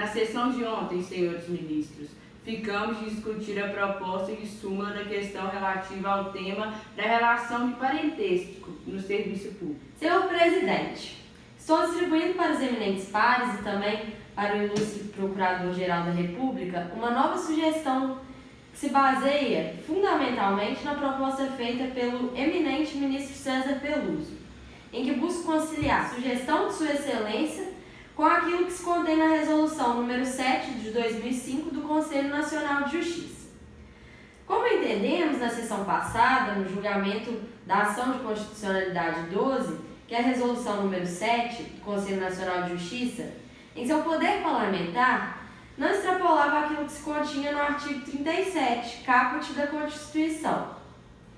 Na sessão de ontem, senhores ministros, ficamos de discutir a proposta de súmula da questão relativa ao tema da relação de parentesco no serviço público. Senhor presidente, estou distribuindo para os eminentes pares e também para o ilustre Procurador-Geral da República uma nova sugestão que se baseia fundamentalmente na proposta feita pelo eminente ministro César Peluso, em que busca conciliar a sugestão de Sua Excelência com aquilo que se contém na Resolução número 7 de 2005 do Conselho Nacional de Justiça. Como entendemos na sessão passada, no julgamento da Ação de Constitucionalidade 12, que é a Resolução número 7 do Conselho Nacional de Justiça, em seu poder parlamentar, não extrapolava aquilo que se continha no artigo 37, caput da Constituição.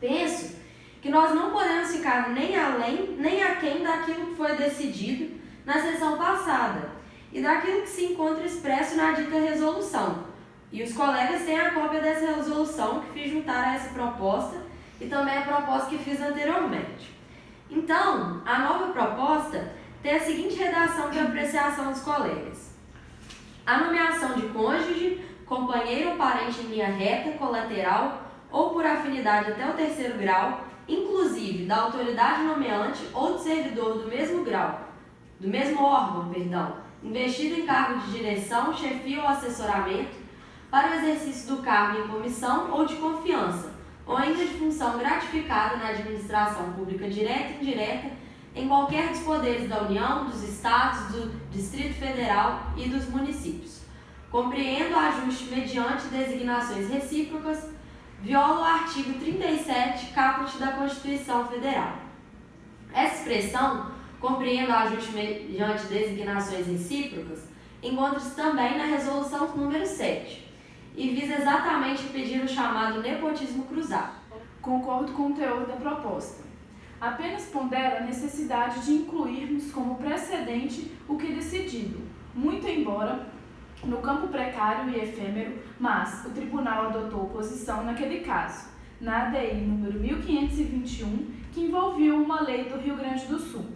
Penso que nós não podemos ficar nem além, nem aquém daquilo que foi decidido na sessão passada e daquilo que se encontra expresso na dita resolução. E os colegas têm a cópia dessa resolução que fiz juntar a essa proposta e também a proposta que fiz anteriormente. Então, a nova proposta tem a seguinte redação de apreciação dos colegas. A nomeação de cônjuge, companheiro ou parente em linha reta, colateral ou por afinidade até o 3º grau, inclusive da autoridade nomeante ou de servidor do mesmo órgão, investido em cargo de direção, chefia ou assessoramento para o exercício do cargo em comissão ou de confiança, ou ainda de função gratificada na administração pública direta e indireta em qualquer dos poderes da União, dos Estados, do Distrito Federal e dos municípios. Compreendo o ajuste mediante designações recíprocas, viola o artigo 37, caput da Constituição Federal. Essa expressão, compreendo o ajuste mediante designações recíprocas, encontra-se também na Resolução número 7 e visa exatamente impedir o chamado nepotismo cruzado. Concordo com o teor da proposta. Apenas pondera a necessidade de incluirmos como precedente o que decidido, muito embora no campo precário e efêmero, mas o tribunal adotou posição naquele caso, na ADI número 1521, que envolvia uma lei do Rio Grande do Sul.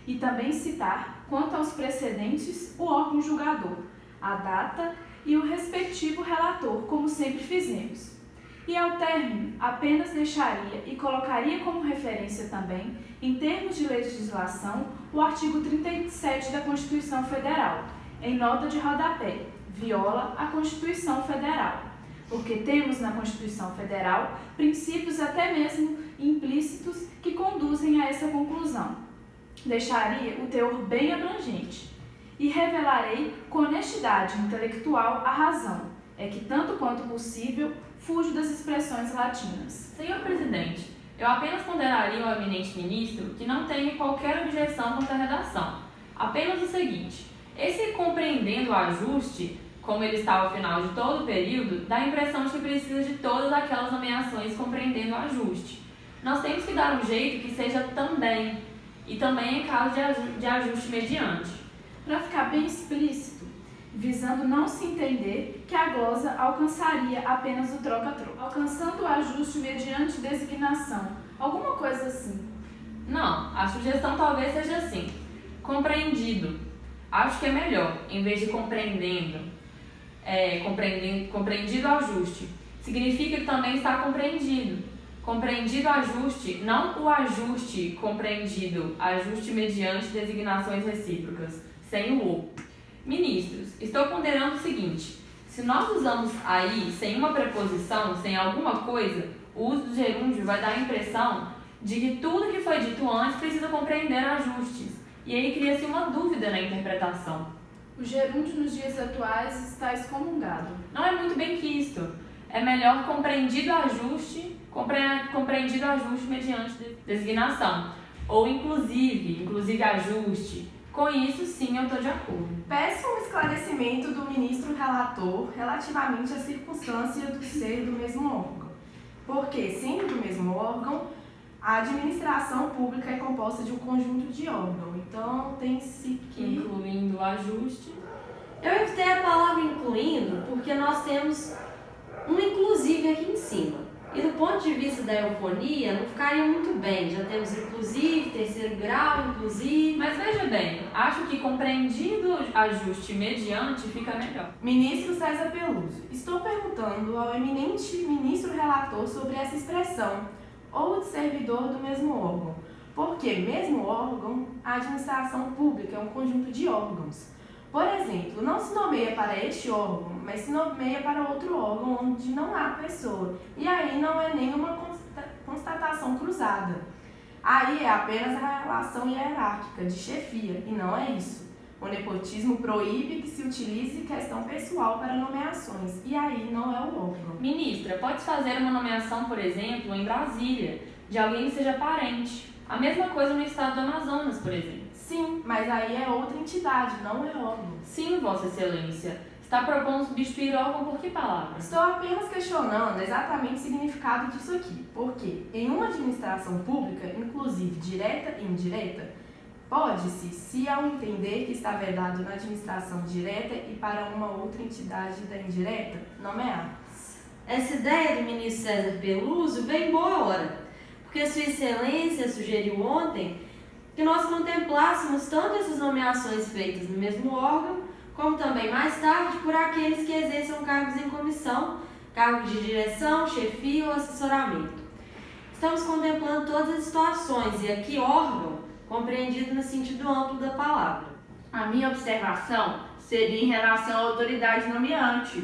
E também citar, quanto aos precedentes, o órgão julgador, a data e o respectivo relator, como sempre fizemos. E ao término, apenas deixaria e colocaria como referência também, em termos de legislação, o artigo 37 da Constituição Federal, em nota de rodapé, viola a Constituição Federal, porque temos na Constituição Federal princípios até mesmo implícitos que conduzem a essa conclusão. Deixaria o teor bem abrangente e revelarei com honestidade intelectual a razão, é que tanto quanto possível fujo das expressões latinas. Senhor presidente, eu apenas ponderaria ao eminente ministro que não tenho qualquer objeção contra a redação. Apenas o seguinte: esse compreendendo o ajuste, como ele está ao final de todo o período, dá a impressão de que precisa de todas aquelas nomeações compreendendo o ajuste. Nós temos que dar um jeito que seja também, e também em caso de ajuste mediante. Para ficar bem explícito, visando não se entender que a glosa alcançaria apenas o troca-troca, alcançando o ajuste mediante designação, alguma coisa assim. Não, a sugestão talvez seja assim: compreendido. Acho que é melhor, em vez de compreendido o ajuste. Significa que também está compreendido. Compreendido o ajuste, não o ajuste compreendido, ajuste mediante designações recíprocas, sem o ou. Ministros, estou ponderando o seguinte: se nós usamos aí sem uma preposição, sem alguma coisa, o uso do gerúndio vai dar a impressão de que tudo que foi dito antes precisa compreender ajustes. E aí cria-se uma dúvida na interpretação. O gerúndio nos dias atuais está excomungado. Não é muito bem quisto. É melhor compreendido ajuste mediante designação. Ou inclusive ajuste. Com isso, sim, eu estou de acordo. Peço um esclarecimento do ministro relator relativamente à circunstância do ser do mesmo órgão. Porque, sendo do mesmo órgão, a administração pública é composta de um conjunto de órgãos. Então, tem-se que... Incluindo o ajuste. Eu evitei a palavra incluindo porque nós temos um inclusive aqui em cima. E do ponto de vista da eufonia, não ficaria muito bem. Já temos inclusive, terceiro grau, inclusive. Mas veja bem, acho que compreendido ajuste mediante fica melhor. Ministro César Peluso, estou perguntando ao eminente ministro relator sobre essa expressão, ou de servidor do mesmo órgão. Porque mesmo órgão, a administração pública é um conjunto de órgãos. Por exemplo, não se nomeia para este órgão, mas se nomeia para outro órgão onde não há pessoa. E aí não é nenhuma constatação cruzada. Aí é apenas a relação hierárquica de chefia, e não é isso. O nepotismo proíbe que se utilize questão pessoal para nomeações, e aí não é o órgão. Ministra, pode fazer uma nomeação, por exemplo, em Brasília, de alguém que seja parente. A mesma coisa no estado do Amazonas, por exemplo. Sim, mas aí é outra entidade, não é órgão. Sim, Vossa Excelência. Está propondo substituir órgão por que palavra? Estou apenas questionando exatamente o significado disso aqui, porque em uma administração pública, inclusive direta e indireta, pode-se, se ao entender que está vedado na administração direta e para uma outra entidade da indireta, nomear. Essa ideia do ministro César Peluso vem em boa hora, porque Sua Excelência sugeriu ontem que nós contemplássemos tanto essas nomeações feitas no mesmo órgão, como também mais tarde por aqueles que exerçam cargos em comissão, cargos de direção, chefia ou assessoramento. Estamos contemplando todas as situações e aqui órgão compreendido no sentido amplo da palavra. A minha observação seria em relação à autoridade nomeante,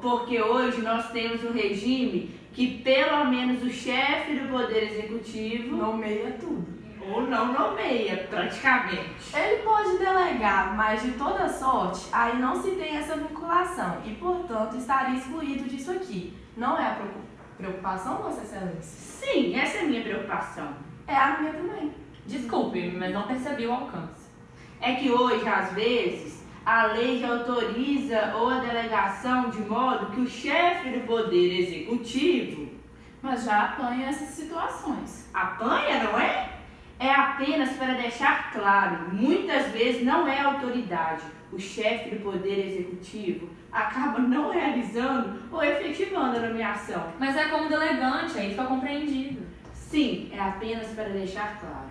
porque hoje nós temos um regime que pelo menos o chefe do Poder Executivo Nomeia tudo. ou não nomeia, praticamente. Ele pode delegar, mas de toda sorte, aí não se tem essa vinculação e, portanto, estaria excluído disso aqui. Não é a preocupação, Vossa Excelência? Sim, essa é a minha preocupação. É a minha também. Desculpe, mas não percebi o alcance. É que hoje, às vezes, a lei já autoriza ou a delegação de modo que o chefe do Poder Executivo Mas já apanha essas situações. apanha, não é? É apenas para deixar claro, muitas vezes não é autoridade. O chefe do Poder Executivo acaba não realizando ou efetivando a nomeação. Mas é como delegante, aí fica compreendido. Sim, é apenas para deixar claro.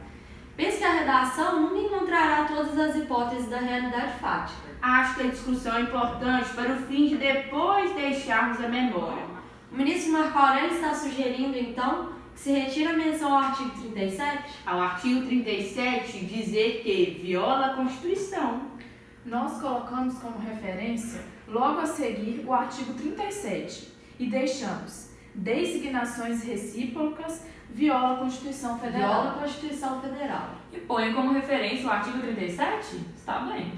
Penso que a redação nunca encontrará todas as hipóteses da realidade fática. Acho que a discussão é importante para o fim de depois deixarmos a memória. O ministro Marco Aurélio está sugerindo, então, que se retire a menção ao artigo 37? Ao artigo 37 dizer que viola a Constituição. Nós colocamos como referência, logo a seguir, o artigo 37 e deixamos designações recíprocas viola a Constituição Federal. Viola a Constituição Federal. E põe como referência o artigo 37? Está bem.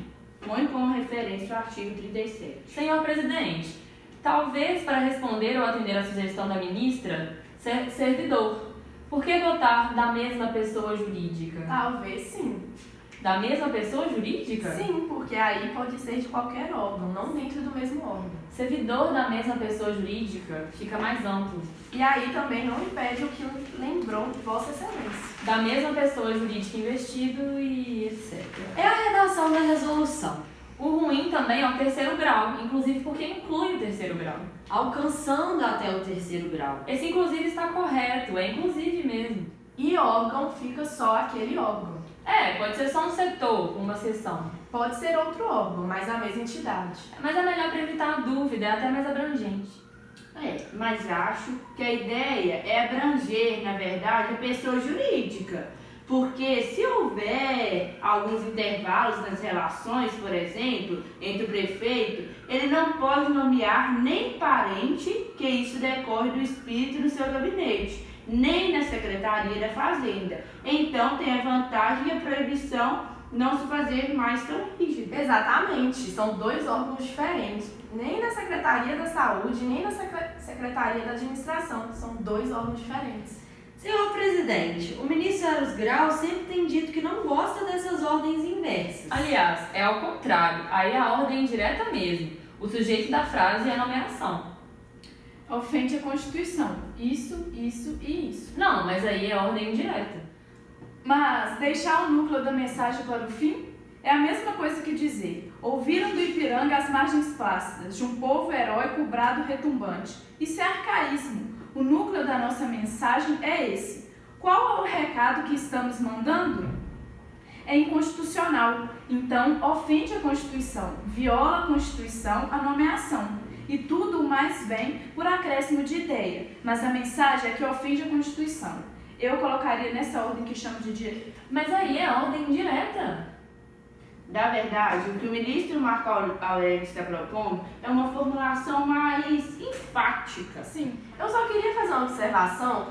Põe como referência o artigo 37. Senhor presidente, talvez para responder ou atender à sugestão da ministra, servidor. Por que botar da mesma pessoa jurídica? Talvez sim. Da mesma pessoa jurídica? Sim, porque aí pode ser de qualquer órgão, não dentro do mesmo órgão. Servidor da mesma pessoa jurídica fica mais amplo. E aí também não impede o que lembrou Vossa Excelência. Da mesma pessoa jurídica investido e etc. É a redação da resolução, O ruim também é o terceiro grau, inclusive porque inclui o terceiro grau. alcançando até o terceiro grau. Esse inclusive está correto, é inclusive mesmo. E órgão fica só aquele órgão. É, pode ser só um setor, uma seção. Pode ser outro órgão, mas a mesma entidade. Mas é melhor para evitar a dúvida, é até mais abrangente. Mas acho que a ideia é abranger, na verdade, a pessoa jurídica. Porque se houver alguns intervalos nas relações, por exemplo, entre o prefeito, ele não pode nomear nem parente, que isso decorre do espírito do seu gabinete, nem na Secretaria da Fazenda. Então tem a vantagem e a proibição não se fazer mais tão rígida. Exatamente, são dois órgãos diferentes. Nem na Secretaria da Saúde, nem na Secretaria da Administração. São dois órgãos diferentes. Senhor presidente, o ministro Eros Grau sempre tem dito que não gosta dessas ordens inversas. Aliás, é ao contrário, aí a ordem direta mesmo. O sujeito da frase é a nomeação. Ofende a Constituição. Isso e isso. Não, mas aí é ordem direta. Mas deixar o núcleo da mensagem para o fim é a mesma coisa que dizer: ouviram do Ipiranga as margens plácidas de um povo heróico brado retumbante. Isso é arcaísmo. o núcleo da nossa mensagem é esse. Qual é o recado que estamos mandando? É inconstitucional, então ofende a Constituição, viola a Constituição, a nomeação. E tudo mais vem por acréscimo de ideia, mas a mensagem é que ofende a Constituição. Eu colocaria nessa ordem que chamo de direita. Mas aí é ordem direta. Da verdade, o que o ministro Marco Aurélio está propondo é uma formulação mais enfática. Sim, eu só queria fazer uma observação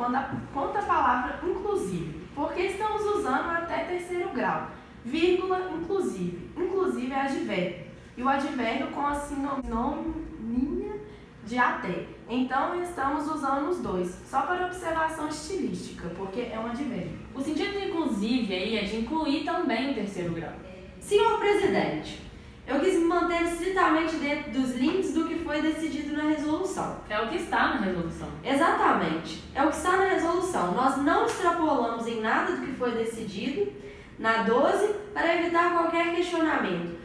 quanto à palavra inclusive, porque estamos usando até terceiro grau, vírgula, inclusive. Inclusive é advérbio, e o advérbio com a sinonímia de até. Então estamos usando os dois, só para observação estilística, porque é um advérbio. O sentido de inclusive aí é de incluir também o terceiro grau. Senhor presidente, eu quis me manter estritamente dentro dos limites do que foi decidido na resolução. É o que está na resolução. Exatamente, é o que está na resolução. Nós não extrapolamos em nada do que foi decidido na 12 para evitar qualquer questionamento.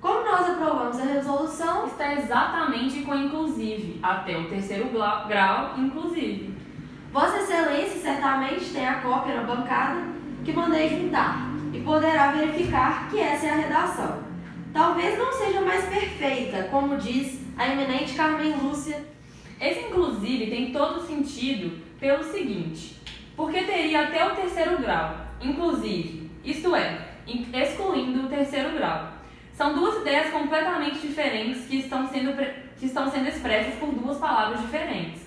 Como nós aprovamos a resolução, Está exatamente com inclusive, até o terceiro grau, inclusive. Vossa Excelência certamente tem a cópia na bancada que mandei juntar e poderá verificar que essa é a redação. Talvez não seja mais perfeita, como diz a eminente Carmen Lúcia. Esse inclusive tem todo sentido pelo seguinte, porque teria até o terceiro grau, inclusive, isto é, excluindo o terceiro grau. São duas ideias completamente diferentes que estão sendo expressas por duas palavras diferentes.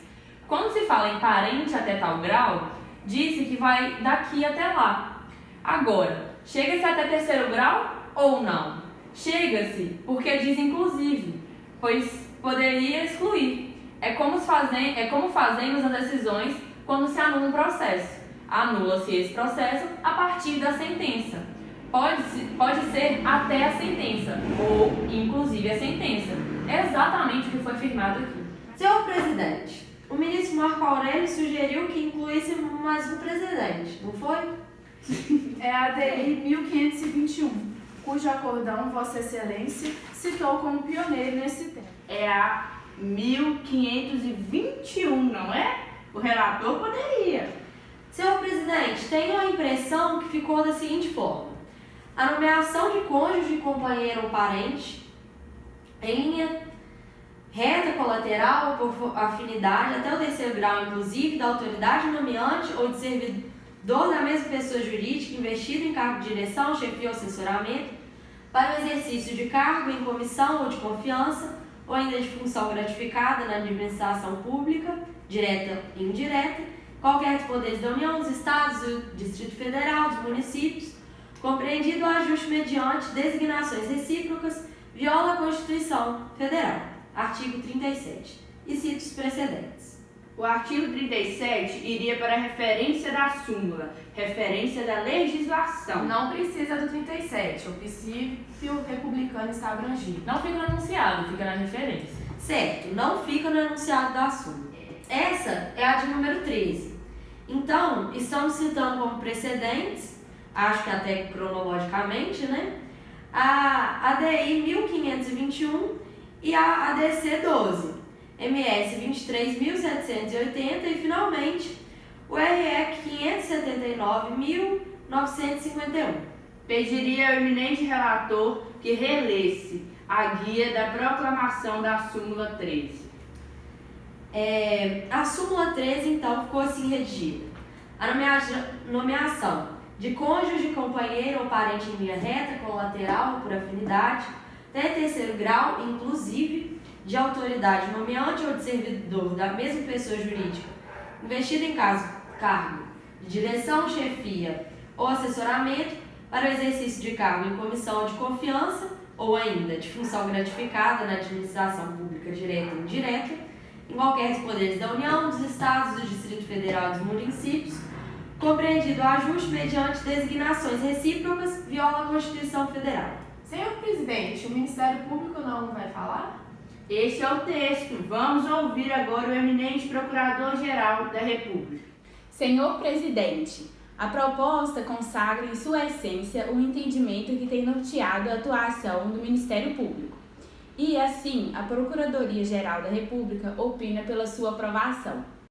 Quando se fala em parente até tal grau, diz-se que vai daqui até lá. Agora, chega-se até terceiro grau ou não? Chega-se porque diz inclusive, pois poderia excluir. É como fazemos as decisões quando se anula um processo. Anula-se esse processo a partir da sentença. Pode ser até a sentença, ou inclusive a sentença. É exatamente o que foi firmado aqui. Senhor presidente, o ministro Marco Aurélio sugeriu que incluísse mais um presidente, não foi? É a ADI 1521, cujo acordão Vossa Excelência citou como pioneiro nesse tema. É a 1521, não é? O relator poderia. Senhor presidente, tenho a impressão que ficou da seguinte forma. A nomeação de cônjuge, companheiro ou parente, em linha reta colateral ou por afinidade até o terceiro grau, inclusive, da autoridade nomeante ou de servidor da mesma pessoa jurídica investido em cargo de direção, chefia ou assessoramento, para o exercício de cargo em comissão ou de confiança, ou ainda de função gratificada na administração pública, direta e indireta, qualquer dos poderes da União, dos Estados, do Distrito Federal, dos municípios, compreendido o ajuste mediante designações recíprocas, viola a Constituição Federal, artigo 37, e cito os precedentes. O artigo 37 iria para a referência da súmula, referência da legislação. Não precisa do 37, o princípio republicano está abrangido. Não fica no enunciado, fica na referência. Certo, não fica no enunciado da súmula. Essa é a de número 13. Então, estamos citando como precedentes, acho que até cronologicamente, né? A ADI 1521 e a ADC 12, MS 23.780 e, finalmente, o RE 579.951. Pediria ao eminente relator que relesse a guia da proclamação da súmula 13. A súmula 13, então, ficou assim redigida. A nomeação de cônjuge, companheiro ou parente em linha reta, colateral ou por afinidade, até terceiro grau, inclusive, de autoridade nomeante ou de servidor da mesma pessoa jurídica, investido em cargo de direção, chefia ou assessoramento para o exercício de cargo em comissão de confiança ou ainda de função gratificada na administração pública direta ou indireta, em qualquer dos poderes da União, dos Estados, do Distrito Federal e dos municípios, compreendido o ajuste mediante designações recíprocas, viola a Constituição Federal. Senhor presidente, o Ministério Público não vai falar? Este é o texto. Vamos ouvir agora o eminente Procurador-Geral da República. Senhor presidente, a proposta consagra em sua essência o entendimento que tem norteado a atuação do Ministério Público. E, assim, a Procuradoria-Geral da República opina pela sua aprovação.